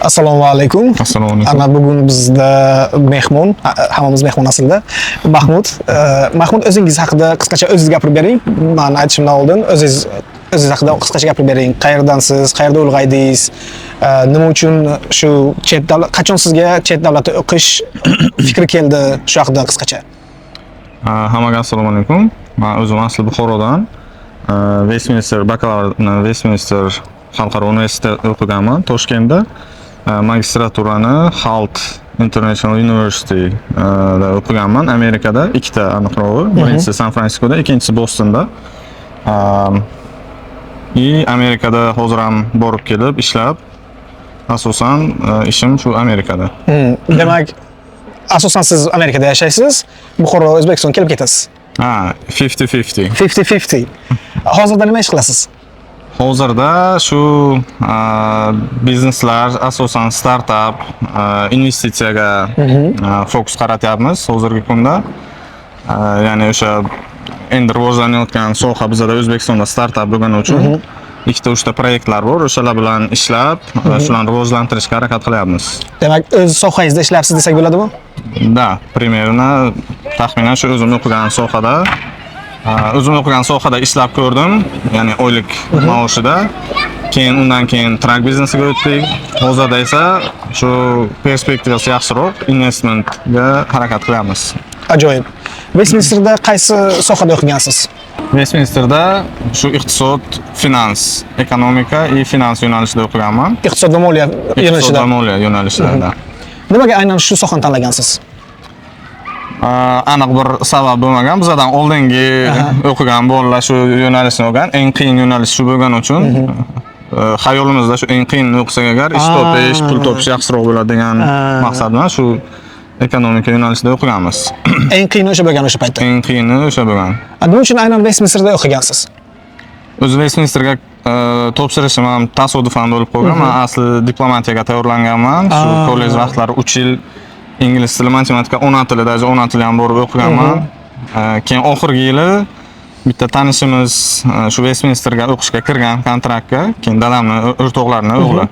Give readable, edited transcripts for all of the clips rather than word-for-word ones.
Assalomu alaykum. Assalomu alaykum. Ana bugun bizda mehmon, hammamiz mehmon aslida. Mahmud. Mahmud o'zingiz haqida qisqacha o'zingiz gapirib bering. Men aytishimdan oldin o'zingiz haqida qisqacha gapirib bering. Qayerdansiz, qayerda ulg'aydingiz? Nima uchun shu chet davlat, qachon sizga chet davlatda o'qish fikri keldi? Shu haqida qisqacha. Hammaga assalomu alaykum. Men o'zim asli Buxorodan. Westminster bakalavriatni Westminster Xalqaro universitetida o'qiganman Toshkentda. Magistraturani Halt International University da o'qiganman Amerikada, ikkita aniqrog'i. Birinchisi San Fransiskoda, ikkinchisi Bostonda. Amerikada hozir ham borib kelib ishlab, asosan ishim shu Amerikada. Demak, asosan siz Amerikada yashaysiz, Buxoro, O'zbekiston kelib ketasiz. 50-50. 50-50. Hozirda nima ish qilasiz? Hozirda shu bizneslar, asosan startup, investitsiyaga fokus qaratyapmiz hozirgi kunda. Ya'ni o'sha endi rivojlanayotgan soha bizda O'zbekistonda startup bo'lgani uchun ikkita uchta proyektlar bor, o'shalar bilan ishlab, shularni rivojlantirishga harakat qilyapmiz. Demak, o'z sohangizda ishlayapsiz desak bo'ladimi? Da, примерно taxminan shu o'zim o'qigan sohada ishlab ko'rdim, ya'ni oylik maoshida. Undan keyin trak biznesiga o'tdik. Hozirda esa shu perspektivasi yaxshiroq investmentga harakat qilyapmiz. Ajoyib. Westminsterda qaysi sohada o'qigansiz? Westminsterda shu iqtisod, finans, ekonomika va finans yo'nalishida o'qiganman. Iqtisod va moliya yo'nalishida. Iqtisod va moliya yo'nalishlarida. Nimaga aynan shu sohani tanlagansiz? Aniq bir sabab bo'lmagan. Bizdan oldingi o'qigan bolalar shu yo'nalishni o'qigan. Eng qiyin yo'nalish shu bo'lgani uchun xayolimizda shu eng qiyinni o'qisak agar ish topish, pul topish yaxshiroq bo'ladi degan maqsad bilan shu ekonomika yo'nalishida o'qiganmiz. Eng qiyini o'sha bo'lgan o'sha paytda. Eng qiyini o'sha bo'lgan. Nima uchun aynan Westminsterda o'qigansiz? O'zi Westminsterga topshirishim ham tasodifan bo'lib qolgan. Men asli diplomatiyaga tayyorlanganman. Shu kollej vaqtlari 3 yil ingliz tili, matematika, ona tili, даже ona tili ham borib o'qiganman. Keyin oxirgi yili bitta tanishimiz shu Westminsterga o'qishga kirgan kontraktga, keyin dadamning o'rtoqlarining o'g'li.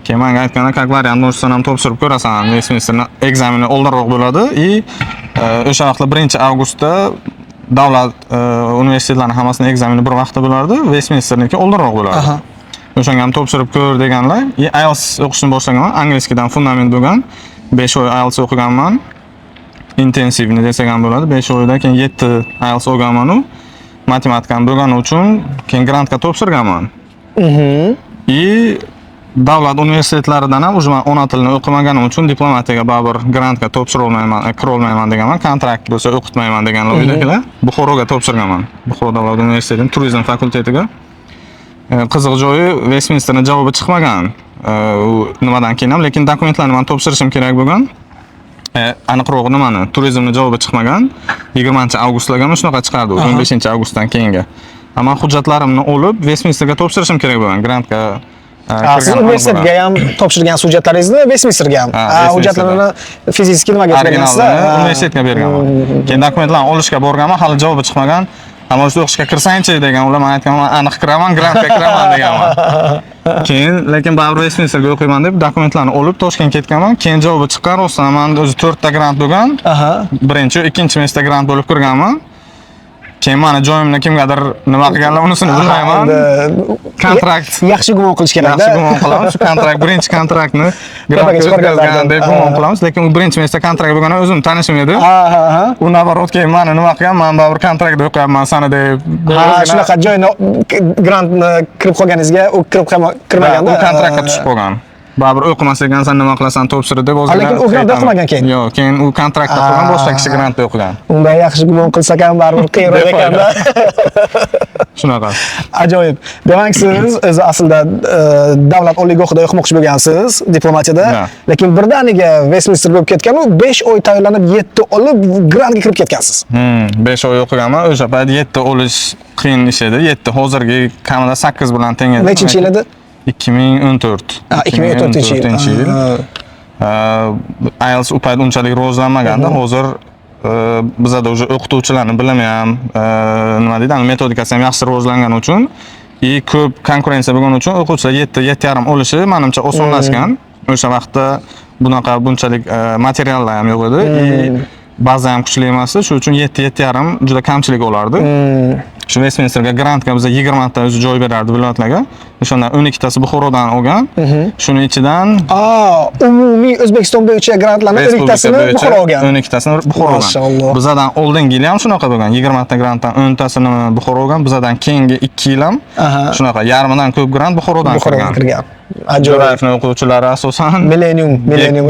Keyin menga aytganda, "Как variant, можешь ham topshirib ko'rasan, Westminsterning ekzameni oldinroq bo'ladi" o'sha vaqtda 1-avgustda davlat universitetlarining hammasini ekzameni bir vaqtda bo'lardi, Westminsterniki oldinroq bo'ladi. O'shanga ham topshirib ko'r deganlar. IELTS o'qishni boshlaganman, angliyskidan fundament bo'lgan. 5 oy IELTS o'qiganman. Intensivni desak ham bo'ladi. 5 oydan keyin 7 IELTS o'qiganman. Matematikam bo'lgani uchun keyin grantga topshirganman. Davlat universitetlaridan ham o'zim ona tilini o'qimaganim uchun diplomatiyaga baribir grantga topshira olmayman, kira olmayman deganman. Kontrakt bo'lsa o'qitmayman degan loyihalar. Buxoroga topshirganman. Buxoro davlat universitetining turizm fakultetiga. Qiziq joyi Westminsterning javobi chiqmagan. Nimadan keyin ham, lekin dokumentlarni men topshirishim kerak bo'lgan. Aniqrog'i nimani? Turizmning javobi chiqmagan. 20-avgustlarga shunaqa chiqardi, 15-avgustdan keyinga. Ammo hujjatlarimni olib Westminsterga topshirishim kerak bo'lgan, grantga. Siz universitetga ham topshirgan hujjatlaringizni Westminsterga ham. Hujjatlarni fiziki nimaga bergansiz? Universitetga berganman. Keyin dokumentlarni olishga borganman, hali javobi chiqmagan. Ammo shu o'qishga kirsangchi degan, ular men aytganman, aniq kiraman, grantga kiraman deganman. Keyin lekin baribir Westminsterga o'qiyman deb dokumentlarni olib Toshkentga ketganman. Keyin javobi chiqqan, rostdan men o'zi 4 ta grant bo'lgan. Birinchi, ikkinchi mesda grant bo'lib kirganman. Keyin meni joyimni kimgadir nima qilganlar, unisini bilmayman. Kontrakt. Yaxshi gumon qilish kerak-da. Yaxshi gumon qilamiz. Shu kontrakt, birinchi kontraktni grantga chiqargan deb gumon qilamiz, lekin u birinchi mesda kontrakt bo'lgani o'zim tanishim edi. U navarot keyin meni nima qilgan, men baribir kontraktda o'qiyapman sani deb. Shunaqa joyni grantni kirib qolganingizga u kirmaganda. U kontraktga tushib qolgan. Baribir o'qimas ekansan, nima qilasan, topshir deb o'zga. Lekin u grantda o'qimagan keyin. Yo'q, keyin u kontraktda qolgan, boshqa kishi grantda o'qigan. Undan yaxshi gumon qilsak ham baribir qiyinroq ekanda. Shunaqa. Ajoyib. Demak, siz o'zi aslida davlat oliygohida o'qimoqchi bo'lgansiz, diplomatiyada, lekin birdaniga Westminster bo'lib ketgan, u 5 oy tayyorlanib 7 olib grantga kirib ketgansiz. 5 oy o'qiganman, o'sha payt 7 olish qiyin ish edi. 7 hozirgi kamida 8 bilan teng edi. Nechinchi yil edi? 2014. 2014-yil. IELTS u payt unchalik rivojlanmaganda, hozir bizada уже o'qituvchilarning bilimi ham, nima deydi, metodikasi ham yaxshi rivojlangani uchun ko'p konkurensiya bo'lgani uchun o'quvchilar 7.5 olishi menimcha osonlashgan. O'sha vaqtda bunchalik materiallar ham yo'q edi. Baza ham kuchli emas edi. Shuning uchun 7-7,5 juda kamchilik bo'lardi. Shu Westminsterga grantga biz 20 ta o'zi joy berardi viloyatlarga. O'shandan 12 tasi Buxorodan olgan. Shuning ichidan umumiy O'zbekiston bo'yicha grantlarning 12 tasini Buxoro olgan. 12 tasini Buxoro olgan. Mashalloh. Bizadan oldingi yil ham shunaqa bo'lgan. 20 ta grantdan 10 tasini Buxoro olgan. Bizadan keyingi 2 yil ham shunaqa yarmidan ko'p grant Buxorodan kirgan. Ajoyib o'quvchilari asosan Millennium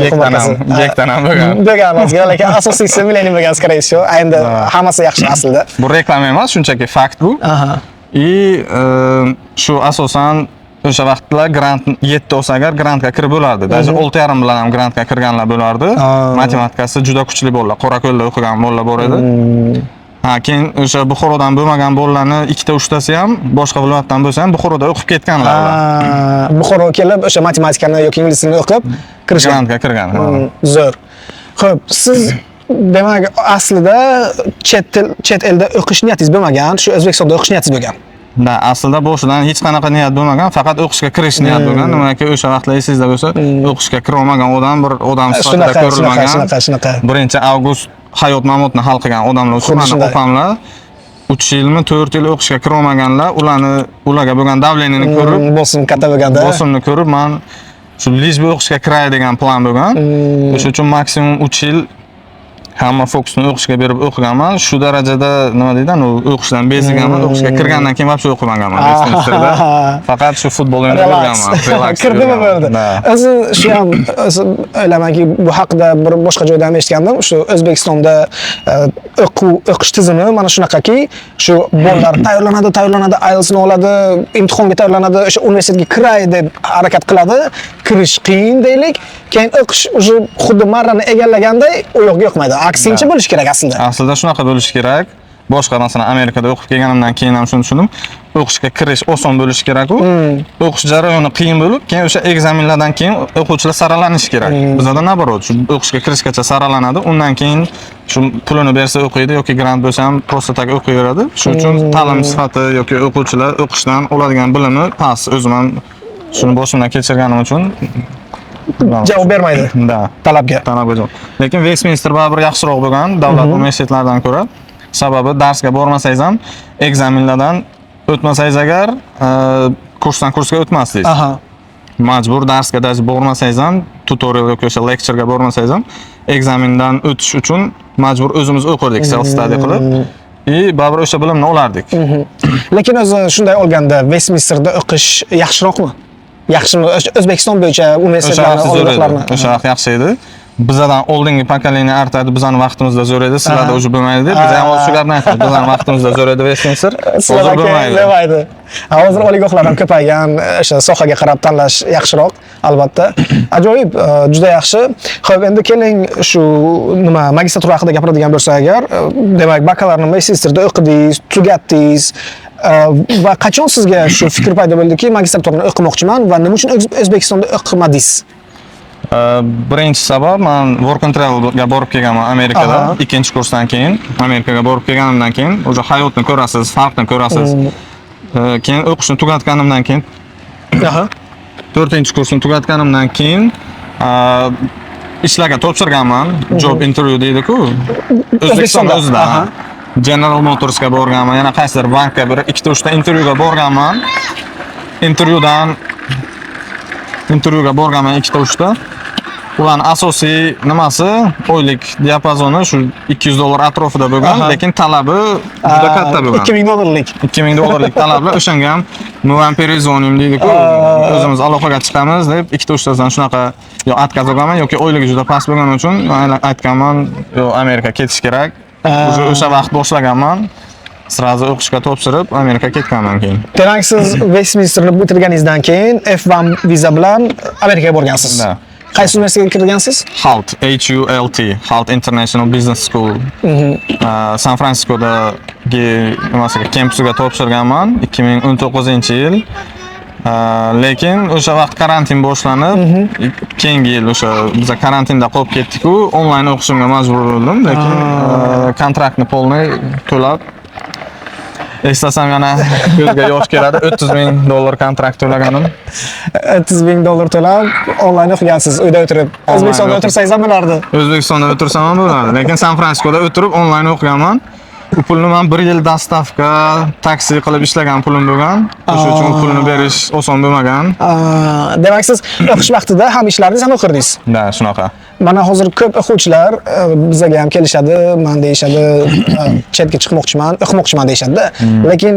hukumatasi. Gekdan ham bo'lgan. Bo'lgan, lekin asosiysi Millennium bo'lgan, скорее всего. Endi hammasi yaxshi aslida. Bu reklama emas, shunchaki fakt bu. Shu asosan o'sha vaqtlar grant 7 olsa agar grantga kirib bo'lardi. Даже 6,5 bilan ham grantga kirganlar bo'lardi. Matematikasi juda kuchli bolalar, Qorako'lda o'qigan bolalar bor edi. Keyin o'sha Buxorodan bo'lmagan bolalarni 2-3 tasi ham boshqa viloyatdan bo'lsa ham Buxoroda o'qib ketganlar. Buxoro kelib o'sha matematikani yoki ingliz tilini o'qib grantga kirgan. Zo'r. Xo'p, siz demak aslida chet elda o'qish niyatingiz bo'lmagan, shu O'zbekistonda o'qish niyatingiz bo'lgan. Da, aslida boshidan hech qanaqa niyat bo'lmagan, faqat o'qishga kirish niyat bo'lgan. Nimaki o'sha vaqtlar esingizda bo'lsa, o'qishga kira olmagan odam sifatida ko'rilmagan. Shunaqa. 1-avgust hayot mamotni hal qilgan odamlar uchun mana opamlar 3 yilmi 4 yil o'qishga kira olmaganlar, ularga bo'lgan davleniyani ko'rib, bosim katta bo'lganda, bosimni ko'rib, men shu Lijba o'qishga kiray degan plan bo'lgan. O'sha uchun maksimum 3 yil hamma fokusni o'qishga berib o'qiganman. Shu darajada nima deydi, o'qishdan beziganman. O'qishga kirgandan keyin vaqt o'qimaganman. Westminsterda. Faqat shu futbol o'ynab yurganman. Kirdimi bo'ldi. O'zi shu ham o'ylaymanki, bu haqida bir boshqa joyda ham eshitgandim. Shu O'zbekistonda o'qish tizimi mana shunaqaki, shu bolalar tayyorlanadi, IELTS'ni oladi, imtihonga tayyorlanadi, o'sha universitetga kiray deb harakat qiladi. Kirish qiyin deylik. Keyin o'qish уже xuddi marrani egallaganday u yoqqa yoqmaydi. Aksincha bo'lish kerak aslida. Aslida shunaqa bo'lish kerak. Boshqa masalan Amerikada o'qib kelganimdan keyin ham shuni tushundim. O'qishga kirish oson bo'lishi kerak-ku. O'qish jarayoni qiyin bo'lib, keyin o'sha ekzaminlardan keyin o'quvchilar saralanishi kerak. Bizda naborot, shu o'qishga kirishgacha saralanadi, undan keyin shu pulini bersa o'qiydi yoki grant bo'lsa ham prosta tak o'qiyveradi. Shuning uchun ta'lim sifati yoki o'quvchilar o'qishdan oladigan bilimi past. O'zim ham shuni boshimdan kechirganim uchun javob bermaydi. Talabga javob. Lekin Westminster baribir yaxshiroq bo'lgan davlat universitetlaridan ko'ra. Sababi darsga bormasangiz ham, ekzaminlardan o'tmasangiz agar kursdan kursga o'tmasdingiz. Majbur darsga bormasangiz ham, tutorial yoki o'sha lecture'ga bormasangiz ham, ekzamindan o'tish uchun majbur o'zimiz o'qirdik, self study qilib. Baribir o'sha bilimni olardik. Lekin o'zi shunday olganda Westminsterda o'qish yaxshiroqmi? Yaxshimi? O'zbekiston bo'yicha universitetlarni olganlarni. O'sha vaqt yaxshi edi. Bizdan oldingi pokoleniya artadi, bizning vaqtimizda zo'r edi, sizlarda o'zi bo'lmaydi deb. Biz ham shu gapni aytdik. Bizning vaqtimizda zo'r edi Westminster, hozir bo'lmaydi. Hozir oliygohlar ham ko'paygan, o'sha sohaga qarab tanlash yaxshiroq, albatta. Ajoyib, juda yaxshi. Xo'p, endi keling shu magistratura haqida gapiradigan bo'lsak agar, demak, bakalavriatni Westminsterda o'qidingiz, tugatdingiz. Va qachon sizga shu fikr paydo bo'ldiki, magistraturani o'qimoqchiman va nima uchun O'zbekistonda o'qimadingiz? Birinchi sabab, men work and travelga borib kelganman Amerikada, ikkinchi kursdan keyin. Amerikaga borib kelganimdan keyin o'sha hayotni ko'rasiz, farqni ko'rasiz. Keyin o'qishni tugatganimdan keyin, 4-kursni tugatganimdan keyin ishlarga topshirganman, job interview deydi-ku. O'zbekistonda o'zida. General Motorsga borganman, yana qaysidir bankga 2-3 ta intervyuga borganman. Intervyuga borganman 2-3 ta. Ularning asosiy nimasi, oylik diapazoni shu $200 atrofida bo'lgan, lekin talabi juda katta bo'lgan. $2000 talablar. O'shanga ham "Muvan perizonim" deydi-ku, o'zimiz aloqaga chiqamiz deb 2-3 tadan shunaqa yo отказ olganman yoki oyligi juda past bo'lgani uchun aytganman, "Yo, Amerika ketish kerak." O'sha vaqt boshlaganman. Srazi o'qishga topshirib Amerikaga ketganman keyin. Demak, siz Westminsterni bitirganingizdan keyin F1 viza bilan Amerikaga borgansiz. Qaysi universitetga kirgansiz? HULT, HULT International Business School. San Franciskodagi kampusiga topshirganman 2019-yil. Lekin o'sha vaqt karantin boshlanib, keyingi yil o'sha biz karantinda qolib ketdik-ku, onlayn o'qishimga majbur bo'ldim, lekin kontraktni polni to'lab Eslasam yana ko'zga yosh keladi. $30,000 kontrakt to'laganim. $30,000 to'lab onlayn o'qigansiz, uyda o'tirib. O'zbekistonda o'tirsangiz ham bo'lardi. O'zbekistonda o'tirsam ham bo'lardi, lekin San Fransiskoda o'tirib onlayn o'qiganman. U pulni men 1 yil dastavka, taksi qilib ishlagan pulim bo'lgan. O'sha uchun u pulni berish oson bo'lmagan. Demak, siz o'qish vaqtida ham ishlardingiz, ham o'qirdingiz. Da, shunaqa. Mana hozir ko'p o'quvchilar bizga ham kelishadi, men deyishadi, chetga chiqmoqchiman, o'qimoqchiman deyishadi. Lekin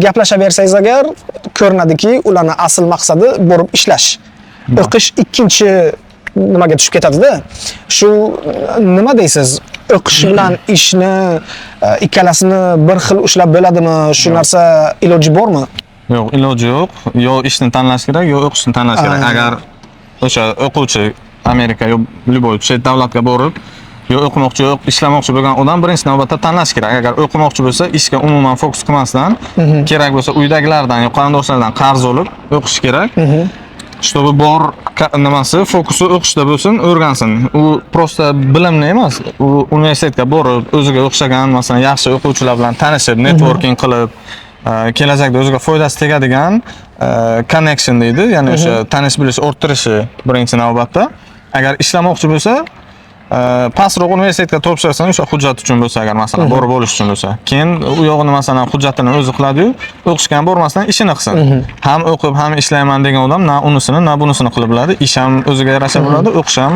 gaplashaversangiz agar ko'rinadiki, ularning asl maqsadi borib ishlash. O'qish ikkinchi nimaga tushib ketadi-da. Shu nima deysiz? O'qish bilan ishni ikkalasini bir xil ushlab bo'ladimi? Shu narsa iloji bormi? Yo'q, iloji yo'q. Yo ishni tanlash kerak, yo o'qishni tanlash kerak. Agar o'sha o'quvchi Amerika yo любой chet davlatga borib, yo o'qimoqchi, yo ishlamoqchi bo'lgan odam birinchi navbatda tanlash kerak. Agar o'qimoqchi bo'lsa, ishga umuman fokus qilmasdan, kerak bo'lsa uydagilardan yo qarindoshlardan qarz olib o'qish kerak. Чтобы bor nimasi, fokusi o'qishda bo'lsin, o'rgansin. U prosta bilimni emas, u universitetga borib, o'ziga o'xshagan, masalan, yaxshi o'quvchilar bilan tanishib, networking qilib, kelajakda o'ziga foydasi tegadigan connection deydi, ya'ni o'sha tanish bilish orttirishi birinchi navbatda. Agar ishlamoqchi bo'lsa, pastroq universitetga topshirsan, o'sha hujjat uchun bo'lsa, agar masalan borib olish uchun bo'lsa, keyin u yog'ini masalan hujjatini o'zi qiladi-yu, o'qishga ham bormasdan ishini qilsin. Ham o'qib, ham ishlayman degan odam na unisini, na bunisini qilib biladi. Ish ham o'ziga yarasha bo'ladi, o'qish ham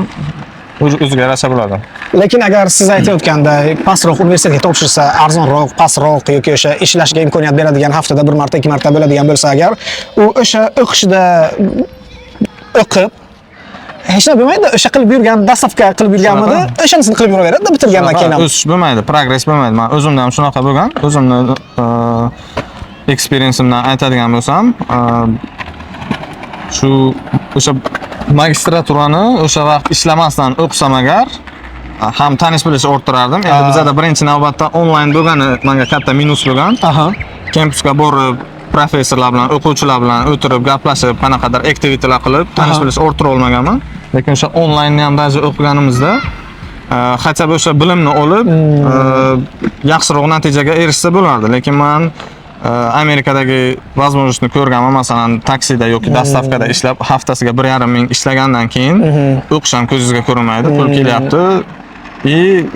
o'ziga yarasha bo'ladi. Lekin agar siz aytayotganday pastroq universitetga topshirsa, arzonroq, pastroq yoki o'sha ishlashga imkoniyat beradigan, haftada 1 marta, 2 marta bo'ladigan bo'lsa agar, u o'sha o'qishda o'qib hech nima bo'lmaydi. O'sha qilib yurgan, dastavka qilib yurganmidi, o'shanisini qilib yuraveradi bitirgandan keyin ham. O'sish bo'lmaydi, progress bo'lmaydi. Men o'zimda ham shunaqa bo'lgan. O'zimni experience'imdan aytadigan bo'lsam, shu o'sha magistraturani o'sha vaqt ishlamasdan o'qisam agar ham tanish bilish orttirardim. Endi bizda birinchi navbatda onlayn bo'lgani menga katta minus bo'lgan. Kampusga borib professorlar bilan, o'quvchilar bilan o'tirib gaplashib, qanaqadir aktivitelar qilib tanish bilish orttira olmaganman. Lekin o'sha onlaynni ham даже o'qiganimizda hatto o'sha bilimni olib yaxshiroq natijaga erishsa bo'lardi. Lekin men Amerikadagi возможностьni ko'rganman, masalan, taksida yoki dastavkada ishlab, haftasiga 1,5 ming ishlagandan keyin o'qish ham ko'zingizga ko'rinmaydi, pul kelyapti.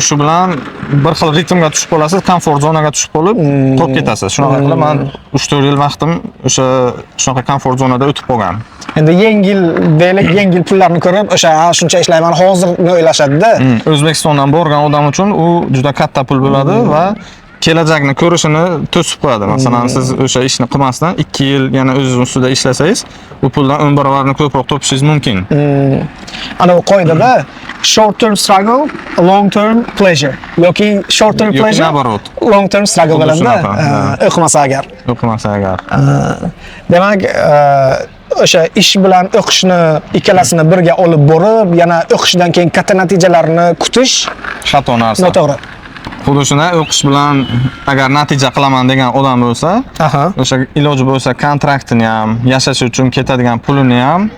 Shu bilan bir xil ritmga tushib qolasiz, komfort zonaga tushib qolib, to'p ketasiz. Shunaqa qilib men 3-4 yil vaqtim o'sha shunaqa komfort zonada o'tib qolgan. Endi yengil pullarni ko'rib, o'sha shuncha ishlayman hozirni o'ylashadi-da. O'zbekistondan borgan odam uchun u juda katta pul bo'ladi va kelajakni ko'rishini to'sib qo'yadi. Masalan, siz o'sha ishni qilmasdan 2 yil yana o'zingiz ustida ishlasangiz, u puldan 10 barobarni ko'proq topishingiz mumkin. Ana o qoidada short term struggle, long term pleasure yoki short term pleasure, long term struggle bo'ladi. O'qimasa agar. Demak, o'sha ish bilan o'qishni ikkalasini birga olib borib, yana o'qishdan keyin katta natijalarni kutish xato narsa. Noto'g'ri. Xuddi shunday o'qish bilan agar natija qilaman degan odam bo'lsa, o'sha iloji bo'lsa kontraktini ham, yashash uchun ketadigan pulini ham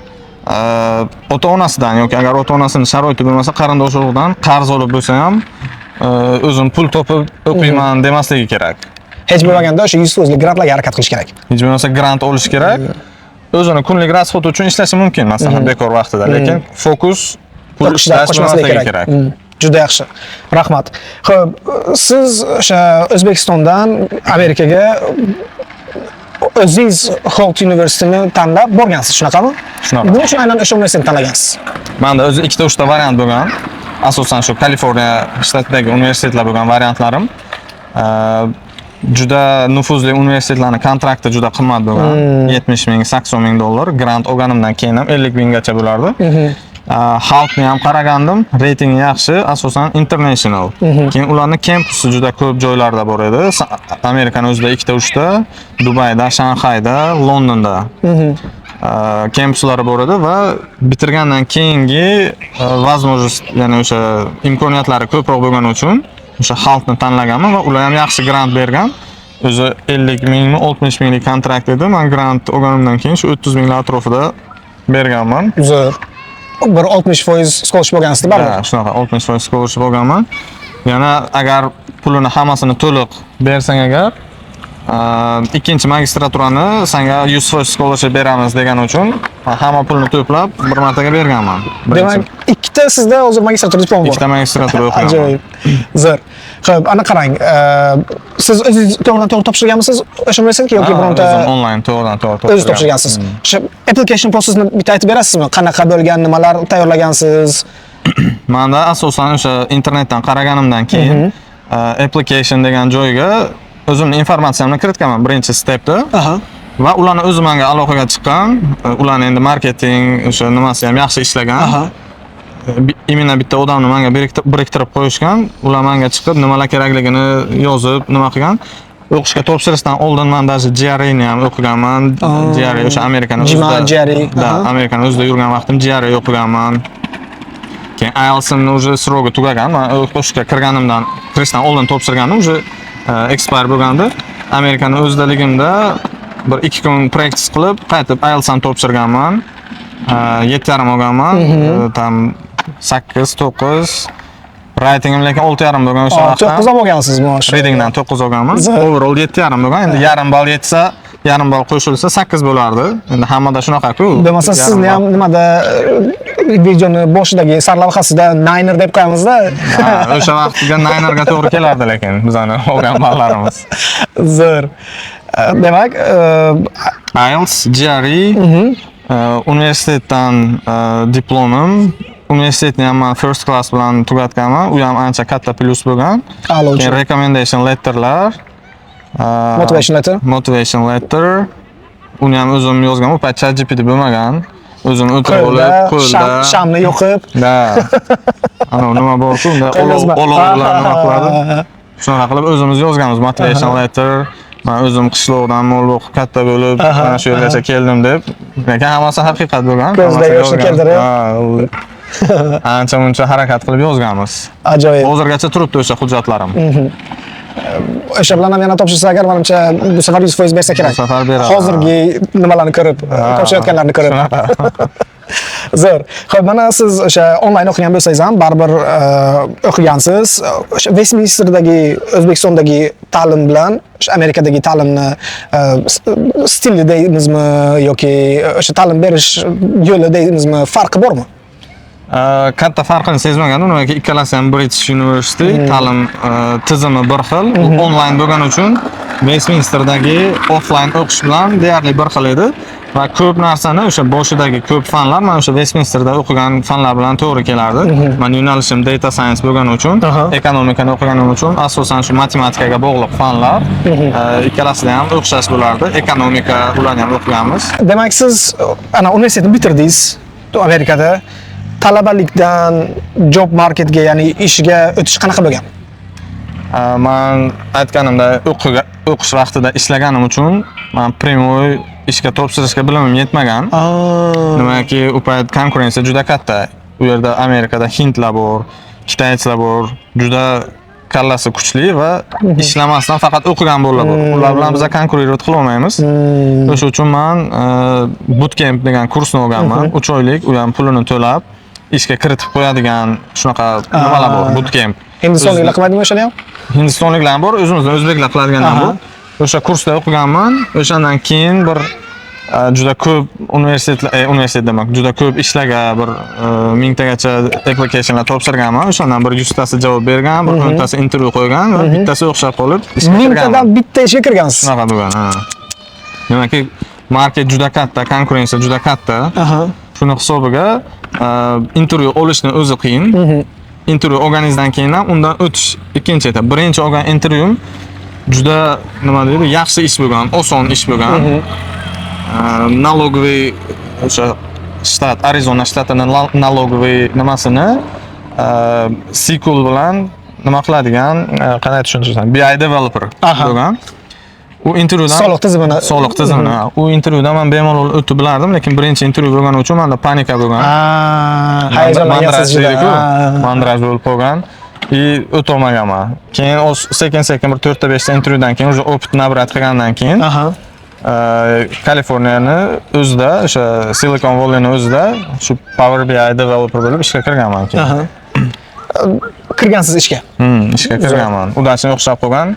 ota-onasidan yoki agar ota-onasining sharoiti bo'lmasa, qarindosh urug'dan qarz olib bo'lsa ham o'zim pul topib o'qiyman demasligi kerak. Hech bo'lmaganda o'sha 100 so'zli grantlarga harakat qilish kerak. Hech bo'lmasa grant olish kerak. O'zini kunlik rasxod uchun ishlashi mumkin, masalan, bekor vaqtida, lekin fokus pul ishlashmasligi kerak. Juda yaxshi. Rahmat. Xo'p, siz o'sha O'zbekistondan Amerikaga o'zingiz Holt University'ni tanlab borgansiz, shunaqami? Shunaqa. Nima uchun aynan o'sha universitetni tanlagansiz? Menda o'zi 2-3 variant bo'lgan. Asosan shu Kaliforniya shtatidagi universitetlar bo'lgan variantlarim. Juda nufuzli universitetlarning kontrakti juda qimmat bo'lgan. 70 ming, 80 ming dollar. Grant olganimdan keyin ham 50 minggacha bo'lardi. Halkni ham qaragandim, reytingi yaxshi, asosan international. Keyin ularning kampusi juda ko'p joylarda bor edi. Amerikaning o'zida 2-3 ta, Dubayda, Shanxayda, Londonda kampuslari bor edi va bitirgandan keyingi возможность, ya'ni o'sha imkoniyatlari ko'proq bo'lgani uchun o'sha Halkni tanlaganman va ular ham yaxshi grant bergan. O'zi 50 mingmi, 60 minglik kontrakt edi. Men grant olganimdan keyin shu 30 minglar atrofida berganman. Zo'r. Bir 60% scholarship bo'lgansiz, baribir. Ha, shunaqa 60% scholarship olganman. Yana agar pulini hammasini to'liq bersang agar ikkinchi magistraturani senga 100% scholarship beramiz degani uchun hamma pulni to'plab bir martaga berganman. Demak, ikkita sizda hozir magistratura diplomi bor. Ikkita magistratura o'qiganman. Ajoyib. Zo'r. Xo'p, ana qarang. Siz o'zingiz to'g'ridan-to'g'ri topshirganmisiz o'sha universitetga yoki bironta o'zim onlayn to'g'ridan-to'g'ri o'zingiz topshirgansiz? O'sha application processni bitta aytib berasizmi? Qanaqa bo'lgan, nimalar tayyorlagansiz? Menda asosan o'sha internetdan qaraganimdan keyin application degan joyga o'zimning informatsiyamni kiritganman birinchi stepda. Va ularni o'zi menga aloqaga chiqqan, ularning endi marketing o'sha nimasi ham yaxshi ishlagan. Imенно bitta odamni menga biriktirib qo'yishgan. Ular menga chiqib nimalar kerakligini yozib, nima qilgan. O'qishga topshirishdan oldin men даже GRE ni ham o'qiganman. GRE o'sha Amerikani o'zida, Amerikani o'zida yurgan vaqtim GRE o'qiganman. Keyin IELTS'imni уже сроgi tugagan. Men o'qishga kirishdan oldin topshirganim уже expire bo'lgandi. Amerikani o'zidaligimda bir 2 kun practice qilib, qaytib IELTS'ni topshirganman. 7,5 olganman. Tam 8, 9. Writingim lekin 6,5 bo'lgan o'sha vaqtda. 9 ham olgansiz mosh. Readingdan 9 olganman. Overall 7,5 bo'lgan. Endi yarim ball yetsa, yarim ball qo'shilsa 8 bo'lardi. Endi hammada shunaqa-ku. Bo'lmasa sizni ham nimada videoni boshidagi sarlavhasida Niner deb qo'yamizda. O'sha vaqtga Ninerga to'g'ri kelardi lekin bizani olgan ballarimiz. Zo'r. Demak, IELTS, GRE, universitetdan diplomim, universitetni ham men first class bilan tugatganman. U ham ancha katta plyus bo'lgan. Keyin recommendation letterlar, motivation letter. Uni ham o'zim yozganman. U payt ChatGPT bo'lmagan. O'zim o'tirib olib, qo'lda shamni yoqib. Da. Ana nima bor-ku, unda olovlar nima qiladi. Shunaqa qilib o'zimiz yozganmiz motivation letter. Men o'zim qishloqdan Mo'lboq katta bo'lib, mana shu yergacha keldim deb. Lekin hammasi haqiqat bo'lgan. Ko'zda yoshni keltirib. Ancha-muncha harakat qilib yozganmiz. Ajoyib. Hozirgacha turibdi o'sha hujjatlarim. O'sha bilan ham yana topshirsa agar menimcha bu safar 100% bersa kerak. Bu safar beradi. Hozirgi nimalarni ko'rib, topshirayotganlarni ko'rib. Zo'r. Xo'p, mana siz o'sha onlayn o'qigan bo'lsangiz ham baribir o'qigansiz. O'sha Westminsterdagi O'zbekistondagi ta'lim bilan o'sha Amerikadagi ta'limni stili deymizmi yoki o'sha ta'lim berish yo'li deymizmi, farqi bormi? Katta farqini sezmagandim, chunki ikkalasi ham British University, ta'lim tizimi bir xil, onlayn bo'lgani uchun Westminsterdagi offline o'qish bilan deyarli bir xil edi. Va ko'p narsani o'sha boshidagi ko'p fanlar men o'sha Westminsterda o'qigan fanlar bilan to'g'ri kelardi. Men yo'nalishim data science bo'lgani uchun, ekonomikani o'qiganim uchun asosan shu matematikaga bog'liq fanlar ikkalasida ham o'xshash bo'lardi. Ekonomika ularni ham o'qiganmiz. Demak, siz ana universitetni bitirdingiz Amerikada. Talabalikdan job marketga, ya'ni ishga o'tish qanaqa bo'lgan? Men aytganimda o'qish vaqtida ishlaganim uchun men primoy ishga topshirishga bilimim yetmagan. Nimaiki, u payt konkurensiya juda katta. U yerda Amerikada hindlar bor, xitoychilar bor, juda kallasi kuchli va ishlamasdan faqat o'qigan bolalar bor. Ular bilan biz konkurent qila olmaymiz. O'sha uchun men bootcamp degan kursni olganman. 3 oylik, u ham pulini to'lab ishga kiritib qo'yadigan shunaqa nimalar bor, bootcamp. Hindistonliklar qilmadimi o'shani ham? Hindistonliklar bor, o'zimizdan o'zbeklar qiladigan ham bor. O'sha kursda o'qiganman. O'shandan keyin bir juda ko'p universitet demak, juda ko'p ishlarga bir 1000 tagacha applicationlar topshirganman. O'shandan bir 100 tasi javob bergan, bir 10 tasi intervyu qo'ygan va bittasi o'xshab qolib ishga kirganman. 1000 tadan bitta ishga kirgansiz. Shunaqa bo'lgan, ha. Demakki, market juda katta, konkurensiya juda katta. Shuni hisobiga intervyu olishni o'zi qiyin. Intervyu olganingizdan keyin ham undan o'tish ikkinchi etap. Birinchi olgan intervyum juda nima deydi, yaxshi ish bo'lgan, oson ish bo'lgan. Налоговый o'sha shtat, Arizona shtatining налоговый nimasini SQL bilan nima qiladigan, qanday tushuntirsam, BI developer bo'lgan. U intervyudan soliq tizimini. U intervyudan men bemalol o'tib bilardim, lekin birinchi intervyu bo'lgani uchun menda panika bo'lgan. Hayajonlangansiz juda. Mandraj bo'lib qolgan. O'ta olmaganman. Keyin sekin-sekin bir 4-5 ta intervyudan keyin o'sha opit nabrat qilgandan keyin Kaliforniyani o'zida, o'sha Silicon Valley'ni o'zida shu Power BI developer bo'lib ishga kirganman keyin. kirgansiz ishga. Ishga kirganman. Udachini o'xshab qolgan.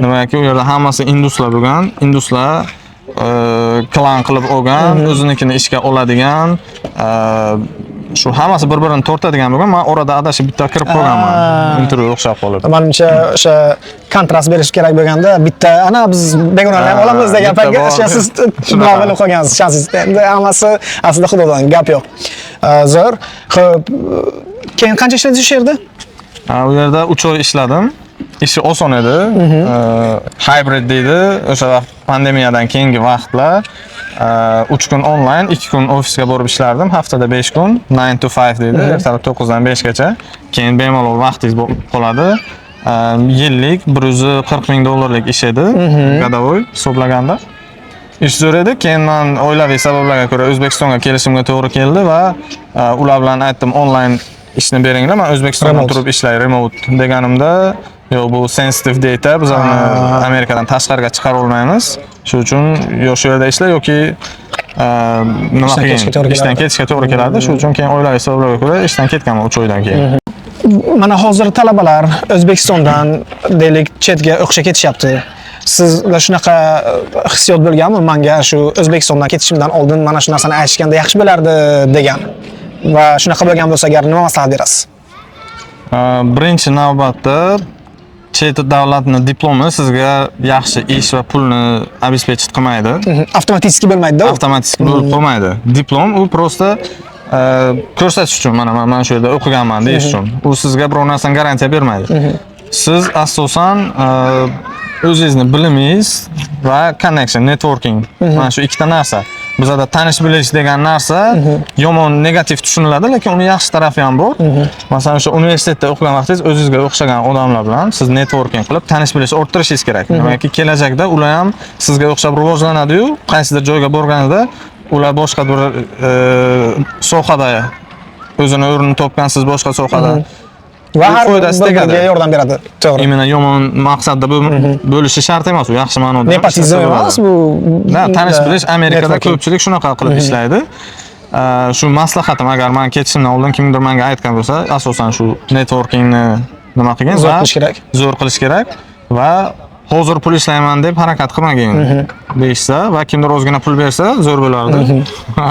Nimaki u yerda hammasi induslar bo'lgan. Induslar klan qilib olgan, o'zinikini ishga oladigan, shu hammasi bir-birini tortadigan bo'lgan. Men orada adashib bitta kirib qolganman. Intervyu o'xshab qolib. Menimcha o'sha kontrast berish kerak bo'lganda bitta ana biz begonalarni ham olamiz degan paytga siz nima bilib qolgansiz. Shansiz. Endi hammasi aslida xudodan gap yo'q. Zo'r. Xo'p, keyin qancha ishladingiz shu yerda? U yerda 3 oy ishladim. Ishi oson edi. Hybrid deydi. O'sha vaqt pandemiyadan keyingi vaqtlar 3 kun onlayn, 2 kun ofisga borib ishlardim. Haftada 5 kun, 9 to 5 deydi. Ertalab 9 dan 5 gacha. Keyin bemalol vaqtingiz qoladi. Yillik $140,000 ish edi. Gadovoy hisoblaganda. Ish zo'r edi. Keyin men oilaviy sabablarga ko'ra O'zbekistonga kelishimga to'g'ri keldi va ular bilan aytdim onlayn ishni beringlar. Men O'zbekistonda turib ishlay, remote deganimda, yo'q bu sensitive data, biz uni Amerikadan tashqariga chiqara olmaymiz. Shuning uchun yo shu yerda ishla yoki nima ishdan ketishga to'g'ri keladi. Shuning uchun keyin oilaviy sabablarga ko'ra ishdan ketganman 3 oydan keyin. Mana hozir talabalar O'zbekistondan deylik chetga o'qishga ketishyapti. Sizda shunaqa hissiyot bo'lganmi? Menga shu O'zbekistondan ketishimdan oldin mana shu narsani aytishganda yaxshi bo'lardi degan. Va shunaqa bo'lgan bo'lsa agar nima maslahat berasiz? Birinchi navbatda chet davlatning diplomi sizga yaxshi ish va pulni обеспечить qilmaydi. Avtomatik bo'lmaydi-da. Avtomatik bo'lib qolmaydi. Diplom u prosta ko'rsatish uchun mana shu yerda o'qiganman deyish uchun. U sizga biror narsani garantiya bermaydi. Siz asosan o'zingizni bilimingiz va connection, networking. Mana shu ikkita narsa. Bizda tanish bilish degan narsa yomon, negativ tushuniladi, lekin uni yaxshi tarafi ham bor. Masalan, o'sha universitetda o'qigan vaqtingiz o'zingizga o'xshagan odamlar bilan siz networking qilib tanish bilish orttirishingiz kerak. Demakki, kelajakda ular ham sizga o'xshab rivojlanadi-yu, qaysidir joyga borganingizda ular boshqa bir sohada o'zini o'rnini topgan, siz boshqa sohada va har biriga yordam beradi. To'g'ri. Imенно yomon maqsadda bo'lishi shart emas, u yaxshi ma'noda. Nepotizm emas bu. Tanish bilish Amerikada ko'pchilik shunaqa qilib ishlaydi. Shu maslahatim, agar men ketishimdan oldin kimdir menga aytgan bo'lsa, asosan shu networkingni nima qilgan, zo'r qilish kerak va hozir pul ishlayman deb harakat qilmagin deyishsa va kimdir ozgina pul bersa zo'r bo'lardi.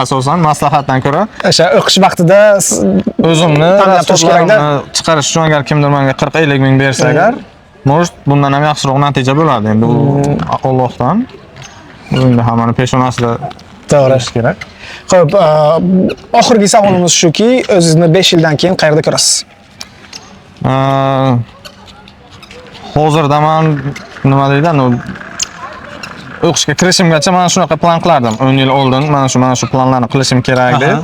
Asosan maslahatdan ko'ra o'sha o'qish vaqtida o'zimni hisoblarimni chiqarish uchun agar kimdir menga 40-50 ming bersa agar, может bundan ham yaxshiroq natija bo'ladi. Endi u Allohdan. Endi hammani peshonasida to'g'ri kerak. Xo'p, oxirgi savolimiz shuki, o'zingizni 5 yildan keyin qayerda ko'rasiz? Hozirda men nima deydi, o'qishga kirishimgacha men shunaqa plan qilardim. 10 yil oldin mana shu planlarni qilishim kerak deb.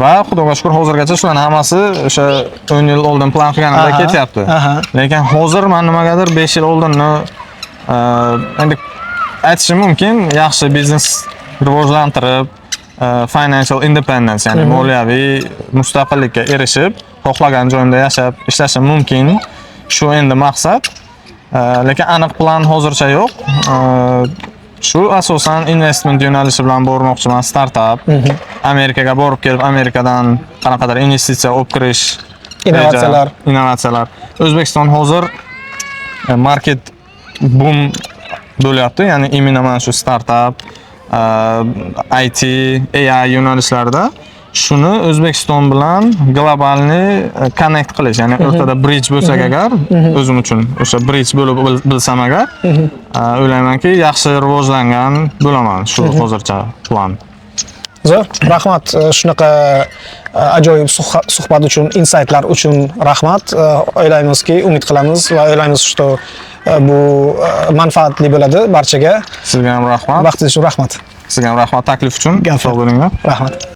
Va xudoga shukr hozirgacha shularning hammasi o'sha 10 yil oldin plan qilganimda ketyapti. Lekin hozir men nimagadir 5 yil oldinni endi aytishim mumkin, yaxshi biznes rivojlantirib, financial independence, ya'ni moliyaviy mustaqillikka erishib, xohlagan joyimda yashab ishlashim mumkin. Shu endi maqsad. Lekin aniq plan hozircha yo'q. Shu asosan investment yo'nalishi bilan bormoqchiman, startup. Amerikaga borib kelib, Amerikadan qanaqadir investitsiya olib kirish, innovatsiyalar. O'zbekiston hozir market boom bo'lyapti, ya'ni imенно mana shu startup, IT, AI yo'nalishlarida shuni O'zbekiston bilan globalni connect qilish, ya'ni o'rtada bridge bo'lsak agar, o'zim uchun o'sha bridge bo'lib bilsam agar, o'ylaymanki, yaxshi rivojlangan bo'laman. Shu hozircha plan. Zo'r, rahmat. Shunaqa ajoyib suhbat uchun, insightlar uchun rahmat. O'ylaymizki, umid qilamiz va o'ylaymiz, что bu manfaatli bo'ladi barchaga. Sizga ham rahmat. Vaqtingiz uchun rahmat. Sizga ham rahmat taklif uchun. Sog' bo'linglar. Rahmat.